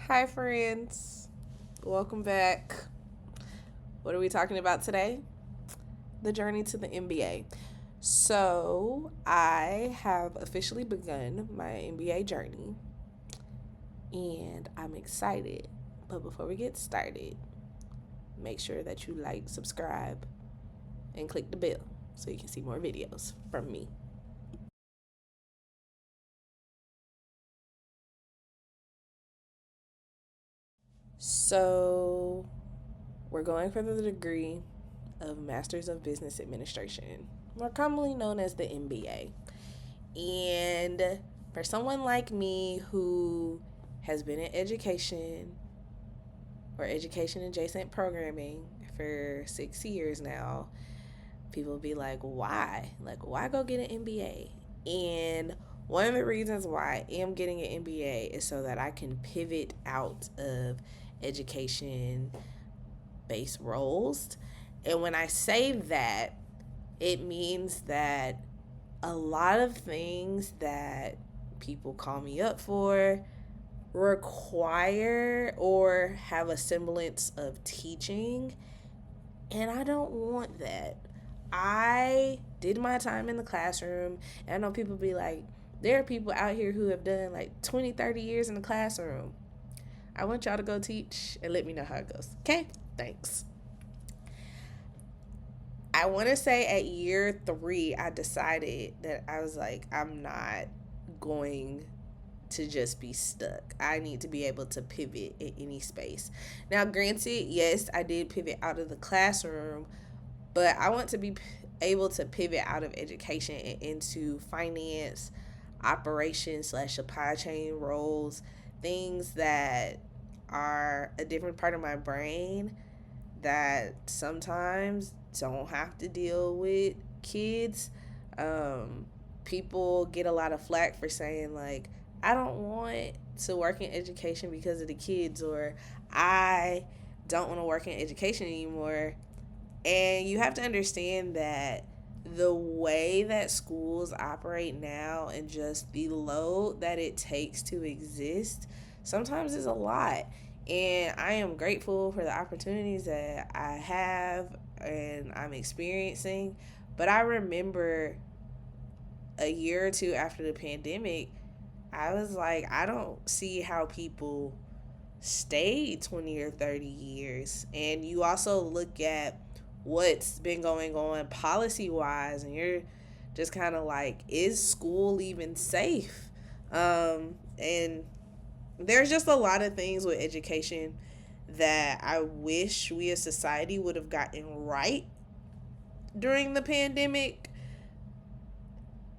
Hi, friends. Welcome back. What are we talking about today? The journey to the MBA. So, I have officially begun my MBA journey and I'm excited. But before we get started, make sure that you like, subscribe, and click the bell so you can see more videos from me. So, we're going for the degree of Masters of Business Administration, more commonly known as the MBA. And for someone like me who has been in education or education adjacent programming for 6 years now, people be like, why? Like, why go get an MBA? And one of the reasons why I am getting an MBA is so that I can pivot out of education based roles. And when I say that, it means that a lot of things that people call me up for require or have a semblance of teaching, and I don't want that. I did my time in the classroom, and I know people be like, there are people out here who have done like 20, 30 years in the classroom. I want y'all to go teach and let me know how it goes. Okay? Thanks. I want to say at year 3, I decided that I was like, I'm not going to just be stuck. I need to be able to pivot in any space. Now, granted, yes, I did pivot out of the classroom, but I want to be able to pivot out of education and into finance, operations slash supply chain roles, things that are a different part of my brain that sometimes don't have to deal with kids. Um, People get a lot of flack for saying, like, I don't want to work in education because of the kids, or I don't want to work in education anymore. And you have to understand that the way that schools operate now and just the load that it takes to exist sometimes is a lot. And I am grateful for the opportunities that I have and I'm experiencing. But I remember a year or two after the pandemic, I was like, I don't see how people stayed 20 or 30 years. And you also look at what's been going on policy wise, and you're just kind of like, is school even safe? And there's just a lot of things with education that I wish we as society would have gotten right during the pandemic.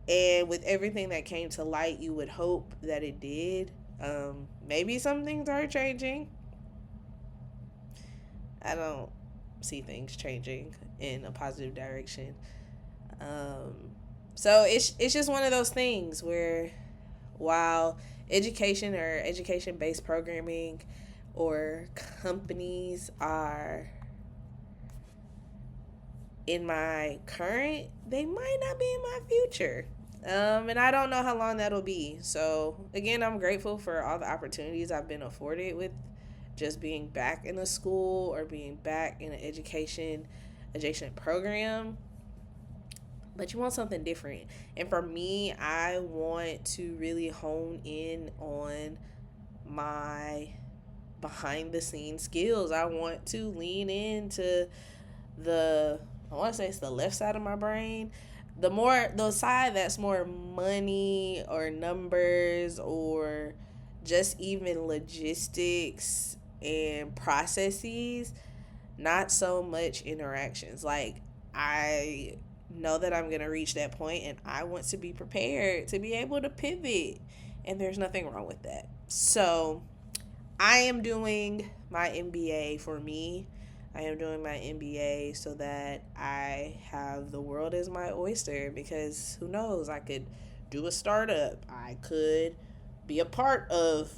And with everything that came to light, you would hope that it did. Maybe some things are changing. I don't see things changing in a positive direction. Um, so it's just one of those things where while education or education based programming or companies are in my current, they might not be in my future. And I don't know how long that'll be. So, again, I'm grateful for all the opportunities I've been afforded with just being back in a school or being back in an education adjacent program. But you want something different. And for me, I want to really hone in on my behind the scenes skills. I want to lean into I want to say it's the left side of my brain. The side that's more money or numbers or just even logistics and processes, not so much interactions. Like, I know that I'm going to reach that point and I want to be prepared to be able to pivot. And there's nothing wrong with that. So, I am doing my MBA for me. I am doing my MBA so that I have the world as my oyster, because who knows, I could do a startup. I could be a part of,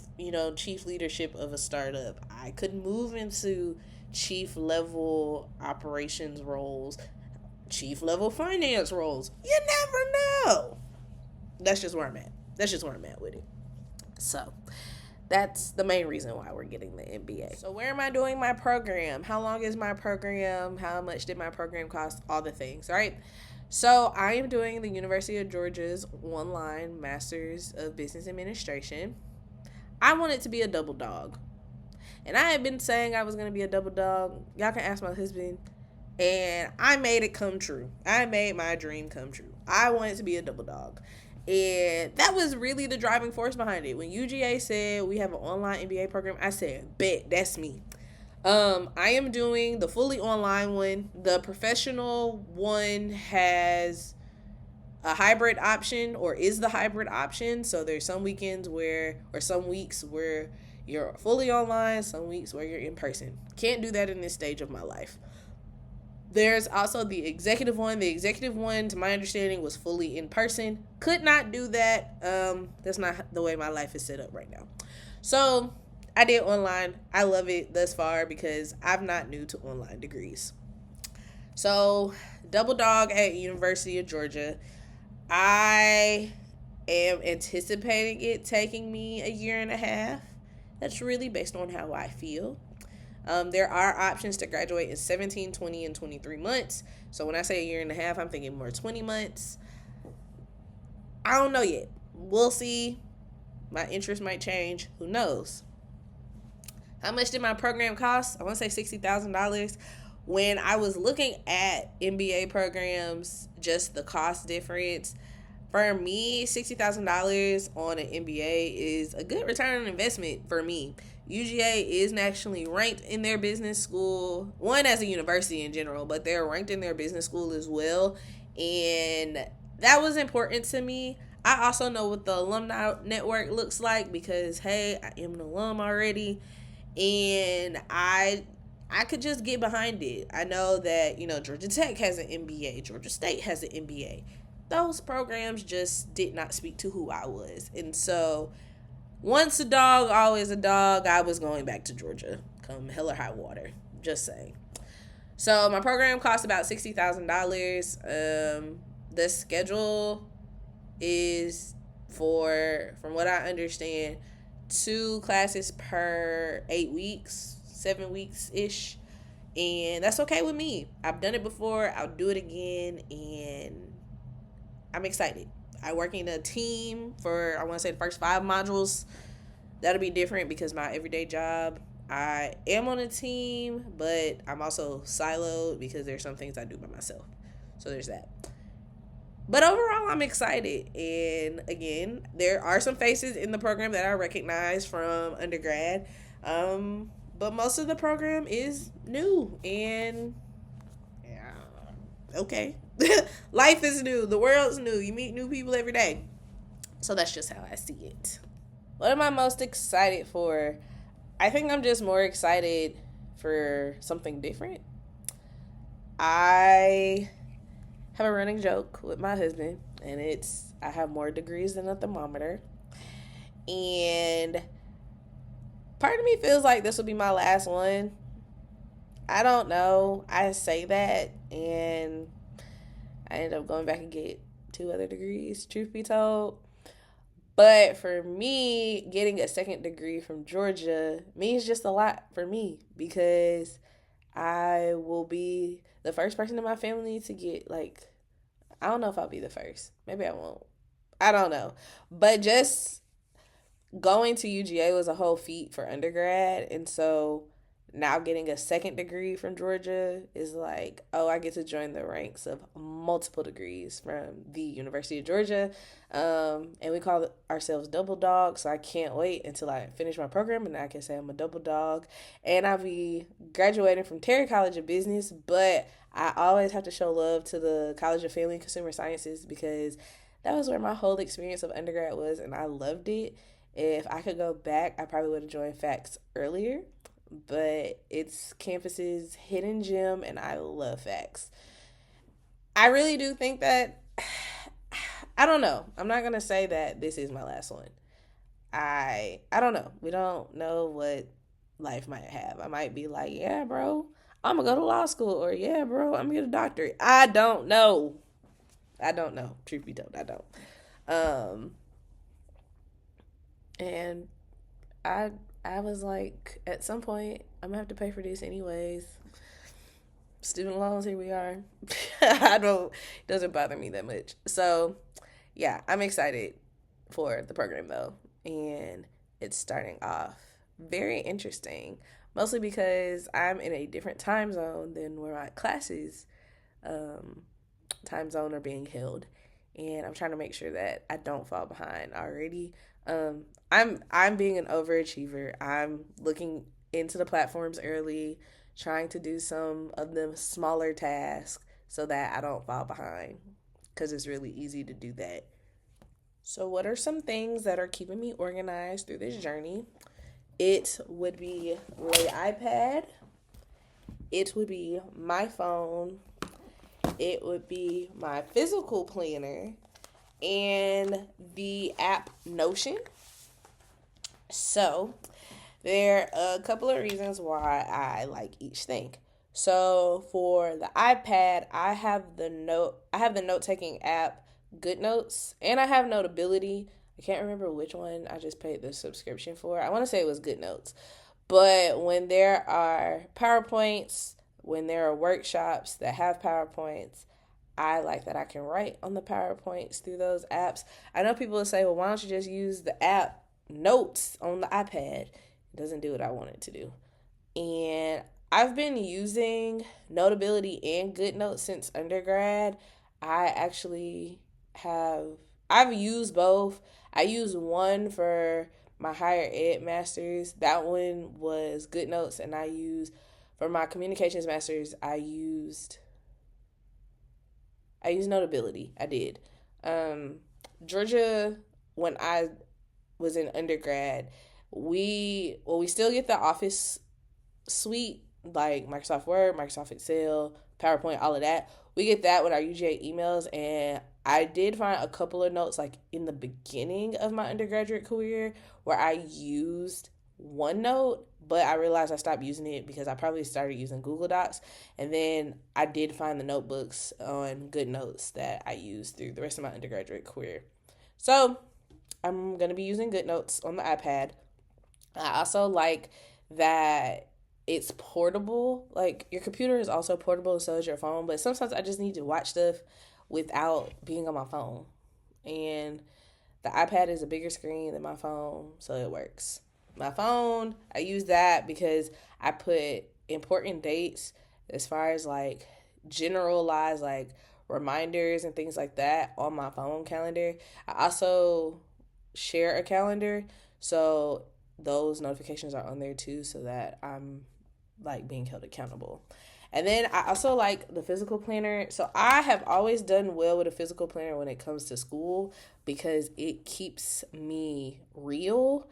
chief leadership of a startup. I could move into chief level operations roles, chief level finance roles. You never know. That's just where I'm at. That's just where I'm at with it. So, That's the main reason why we're getting the MBA. So where am I doing my program? How long is my program? How much did my program cost? All the things, right? So I am doing the University of Georgia's online Masters of Business Administration. I want it to be a double dog. And I had been saying I was going to be a double dog. Y'all can ask my husband. And I made it come true. I made my dream come true. I wanted to be a double dog. And that was really the driving force behind it. When UGA said we have an online MBA program, I said, bet, that's me. I am doing the fully online one. The professional one has a hybrid option, or is the hybrid option. So there's some weekends where, or some weeks where you're fully online, some weeks where you're in person. Can't do that in this stage of my life. There's also the executive one. The executive one, to my understanding, was fully in person. Could not do that. That's not the way my life is set up right now. So I did online. I love it thus far because I'm not new to online degrees. So double dog at University of Georgia. I am anticipating it taking me a year and a half. That's really based on how I feel. There are options to graduate in 17, 20, and 23 months. So when I say a year and a half, I'm thinking more 20 months. I don't know yet. We'll see. My interest might change. Who knows? How much did my program cost? I want to say $60,000. When I was looking at MBA programs, just the cost difference, for me, $60,000 on an MBA is a good return on investment for me. UGA is nationally ranked in their business school, one as a university in general, but they're ranked in their business school as well. And that was important to me. I also know what the alumni network looks like because, hey, I am an alum already. And I could just get behind it. I know that, Georgia Tech has an MBA, Georgia State has an MBA. Those programs just did not speak to who I was. And so once a dog, always a dog. I was going back to Georgia come hell or high water. Just saying. So my program cost about $60,000. The schedule is from what I understand, 2 classes per 8 weeks, 7 weeks ish. And that's okay with me. I've done it before. I'll do it again. And I'm excited. I work in a team for, I want to say, the first 5 modules. That'll be different because my everyday job, I am on a team, but I'm also siloed because there's some things I do by myself. So there's that. But overall, I'm excited. And again, there are some faces in the program that I recognize from undergrad. But most of the program is new. And yeah, okay. Life is new. The world's new. You meet new people every day. So that's just how I see it. What am I most excited for? I think I'm just more excited for something different. I have a running joke with my husband, and it's I have more degrees than a thermometer. And part of me feels like this will be my last one. I don't know. I say that, and I end up going back and get 2 other degrees, truth be told. But for me, getting a second degree from Georgia means just a lot for me because I will be the first person in my family to get, I don't know if I'll be the first. Maybe I won't. I don't know. But just going to UGA was a whole feat for undergrad. And so now getting a second degree from Georgia is like, oh, I get to join the ranks of multiple degrees from the University of Georgia. And we call ourselves double dog. So I can't wait until I finish my program and I can say I'm a double dog. And I'll be graduating from Terry College of Business. But I always have to show love to the College of Family and Consumer Sciences because that was where my whole experience of undergrad was. And I loved it. If I could go back, I probably would have joined FACS earlier. But it's campus's hidden gem, and I love FACS. I really do think that, I don't know. I'm not going to say that this is my last one. I don't know. We don't know what life might have. I might be like, yeah, bro, I'm going to go to law school. Or, yeah, bro, I'm going to get a doctorate. I don't know. Truth be told, I don't. And I I was like, at some point, I'm gonna have to pay for this anyways. Student loans, here we are. I don't, it doesn't bother me that much. So, yeah, I'm excited for the program though. And it's starting off very interesting, mostly because I'm in a different time zone than where my classes um, time zone are being held. And I'm trying to make sure that I don't fall behind already. I'm being an overachiever. I'm looking into the platforms early, trying to do some of the smaller tasks so that I don't fall behind because it's really easy to do that. So, what are some things that are keeping me organized through this journey? It would be the iPad, it would be my phone, it would be my physical planner, and the app Notion. So, there are a couple of reasons why I like each thing. So, for the iPad, I have the note-taking app GoodNotes, and I have Notability. I can't remember which one I just paid the subscription for. I want to say it was GoodNotes. But when there are PowerPoints, when there are workshops that have PowerPoints, I like that I can write on the PowerPoints through those apps. I know people will say, well, why don't you just use the app Notes on the iPad? It doesn't do what I want it to do. And I've been using Notability and GoodNotes since undergrad. I actually have, I've used both. I used one for my higher ed masters. That one was GoodNotes, and I used for my communications masters. I used Notability. I did. Georgia, when I was in undergrad, we still get the Office suite like Microsoft Word, Microsoft Excel, PowerPoint, all of that. We get that with our UGA emails, and I did find a couple of notes like in the beginning of my undergraduate career where I used OneNote, but I realized I stopped using it because I probably started using Google Docs. And then I did find the notebooks on GoodNotes that I used through the rest of my undergraduate career. So I'm going to be using GoodNotes on the iPad. I also like that it's portable. Like, your computer is also portable, and so is your phone. But sometimes I just need to watch stuff without being on my phone. And the iPad is a bigger screen than my phone, so it works. My phone, I use that because I put important dates as far as like generalized like reminders and things like that on my phone calendar. I also share a calendar, so those notifications are on there too, so that I'm like being held accountable. And then I also like the physical planner. So I have always done well with a physical planner when it comes to school because it keeps me real.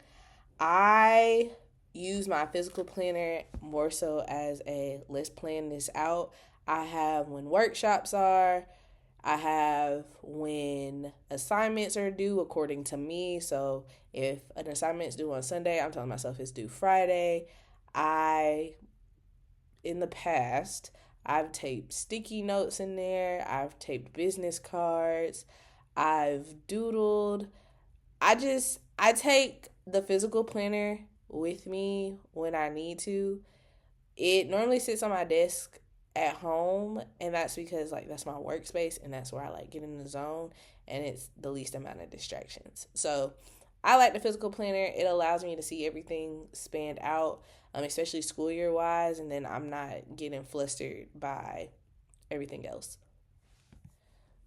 I use my physical planner more so as a let's plan this out. I have when workshops are, I have when assignments are due according to me. So if an assignment's due on Sunday, I'm telling myself it's due Friday. I, in the past, I've taped sticky notes in there. I've taped business cards. I've doodled. I take the physical planner with me when I need to. It normally sits on my desk at home, and that's because like that's my workspace and that's where I like get in the zone, and it's the least amount of distractions. So I like the physical planner. It allows me to see everything spanned out, especially school year wise, and then I'm not getting flustered by everything else.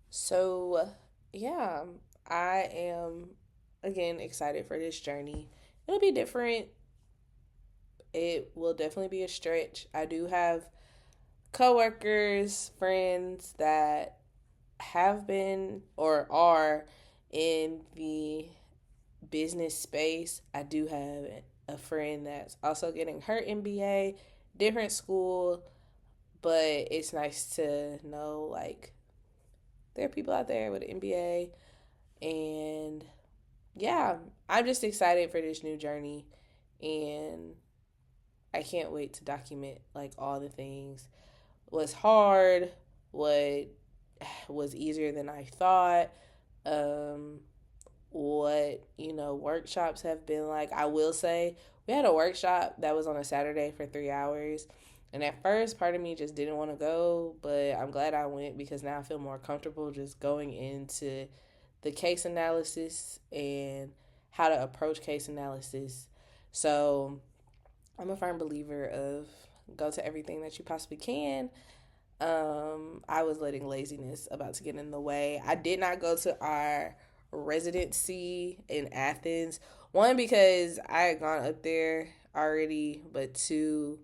So yeah, I am again excited for this journey. It'll be different. It will definitely be a stretch. I do have coworkers, friends that have been or are in the business space. I do have a friend that's also getting her MBA, different school, but it's nice to know like there are people out there with an MBA. And yeah, I'm just excited for this new journey, and I can't wait to document like all the things. What's hard, what was easier than I thought, um, what, workshops have been like. I will say we had a workshop that was on a Saturday for 3 hours. And at first, part of me just didn't want to go, but I'm glad I went because now I feel more comfortable just going into the case analysis and how to approach case analysis. So I'm a firm believer of go to everything that you possibly can. I was letting laziness about to get in the way. I did not go to our residency in Athens. One, because I had gone up there already, but two,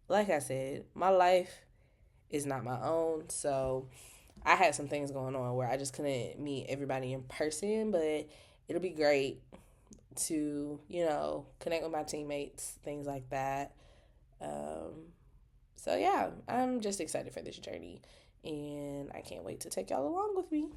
like I said, my life is not my own. So I had some things going on where I just couldn't meet everybody in person, but it'll be great to, connect with my teammates, things like that. Um, so yeah, I'm just excited for this journey and I can't wait to take y'all along with me.